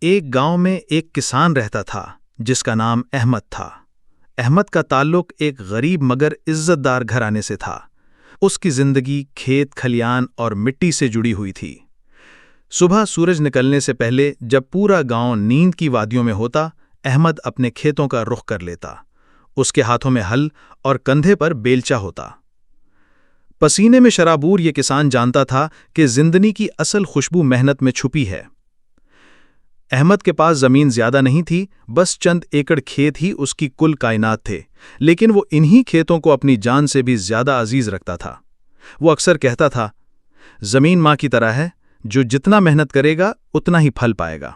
ایک گاؤں میں ایک کسان رہتا تھا جس کا نام احمد تھا۔ احمد کا تعلق ایک غریب مگر عزت دار گھرانے سے تھا۔ اس کی زندگی کھیت کھلیان اور مٹی سے جڑی ہوئی تھی۔ صبح سورج نکلنے سے پہلے جب پورا گاؤں نیند کی وادیوں میں ہوتا، احمد اپنے کھیتوں کا رخ کر لیتا۔ اس کے ہاتھوں میں ہل اور کندھے پر بیلچا ہوتا۔ پسینے میں شرابور یہ کسان جانتا تھا کہ زندگی کی اصل خوشبو محنت میں چھپی ہے۔ احمد کے پاس زمین زیادہ نہیں تھی، بس چند ایکڑ کھیت ہی اس کی کل کائنات تھے، لیکن وہ انہی کھیتوں کو اپنی جان سے بھی زیادہ عزیز رکھتا تھا۔ وہ اکثر کہتا تھا، زمین ماں کی طرح ہے، جو جتنا محنت کرے گا اتنا ہی پھل پائے گا۔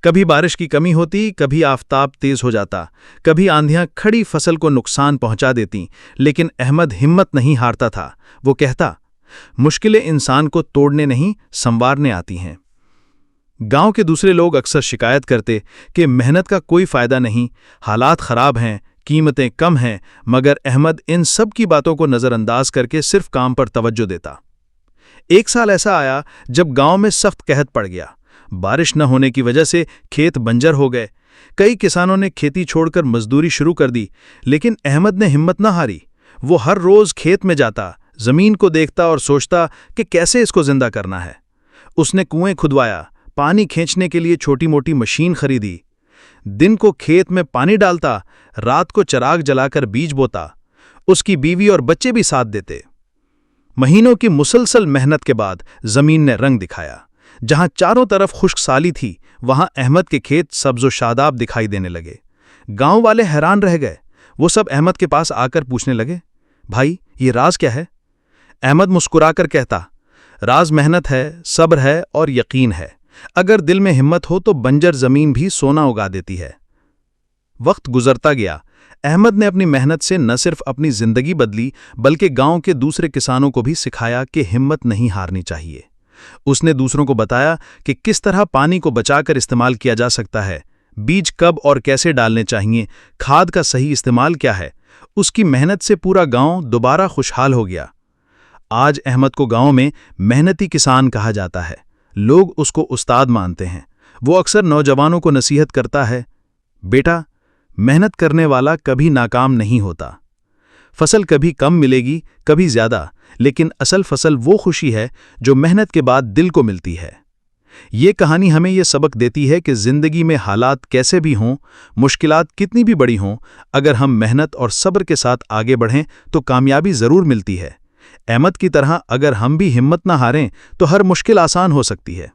کبھی بارش کی کمی ہوتی، کبھی آفتاب تیز ہو جاتا، کبھی آندھیاں کھڑی فصل کو نقصان پہنچا دیتی، لیکن احمد ہمت نہیں ہارتا تھا۔ وہ کہتا، مشکلیں انسان کو توڑنے نہیں سنوارنے آتی ہیں۔ گاؤں کے دوسرے لوگ اکثر شکایت کرتے کہ محنت کا کوئی فائدہ نہیں، حالات خراب ہیں، قیمتیں کم ہیں، مگر احمد ان سب کی باتوں کو نظر انداز کر کے صرف کام پر توجہ دیتا۔ ایک سال ایسا آیا جب گاؤں میں سخت قحط پڑ گیا۔ بارش نہ ہونے کی وجہ سے کھیت بنجر ہو گئے۔ کئی کسانوں نے کھیتی چھوڑ کر مزدوری شروع کر دی، لیکن احمد نے ہمت نہ ہاری۔ وہ ہر روز کھیت میں جاتا، زمین کو دیکھتا اور سوچتا کہ کیسے اس کو زندہ کرنا ہے۔ اس نے کنویں کھدوایا، پانی کھینچنے کے لیے چھوٹی موٹی مشین خریدی۔ دن کو کھیت میں پانی ڈالتا، رات کو چراغ جلا کر بیج بوتا۔ اس کی بیوی اور بچے بھی ساتھ دیتے۔ مہینوں کی مسلسل محنت کے بعد زمین نے رنگ دکھایا۔ جہاں چاروں طرف خشک سالی تھی، وہاں احمد کے کھیت سبز و شاداب دکھائی دینے لگے۔ گاؤں والے حیران رہ گئے۔ وہ سب احمد کے پاس آ کر پوچھنے لگے، بھائی یہ راز کیا ہے؟ احمد مسکرا کر کہتا، راز محنت ہے، صبر ہے اور یقین ہے۔ اگر دل میں ہمت ہو تو بنجر زمین بھی سونا اگا دیتی ہے۔ وقت گزرتا گیا۔ احمد نے اپنی محنت سے نہ صرف اپنی زندگی بدلی، بلکہ گاؤں کے دوسرے کسانوں کو بھی سکھایا کہ ہمت نہیں ہارنی چاہیے۔ اس نے دوسروں کو بتایا کہ کس طرح پانی کو بچا کر استعمال کیا جا سکتا ہے، بیج کب اور کیسے ڈالنے چاہیے، کھاد کا صحیح استعمال کیا ہے۔ اس کی محنت سے پورا گاؤں دوبارہ خوشحال ہو گیا۔ آج احمد کو گاؤں میں محنتی کسان کہا جاتا ہے۔ لوگ اس کو استاد مانتے ہیں۔ وہ اکثر نوجوانوں کو نصیحت کرتا ہے، بیٹا محنت کرنے والا کبھی ناکام نہیں ہوتا۔ فصل کبھی کم ملے گی، کبھی زیادہ، لیکن اصل فصل وہ خوشی ہے جو محنت کے بعد دل کو ملتی ہے۔ یہ کہانی ہمیں یہ سبق دیتی ہے کہ زندگی میں حالات کیسے بھی ہوں، مشکلات کتنی بھی بڑی ہوں، اگر ہم محنت اور صبر کے ساتھ آگے بڑھیں تو کامیابی ضرور ملتی ہے۔ احمد کی طرح اگر ہم بھی ہمت نہ ہاریں تو ہر مشکل آسان ہو سکتی ہے۔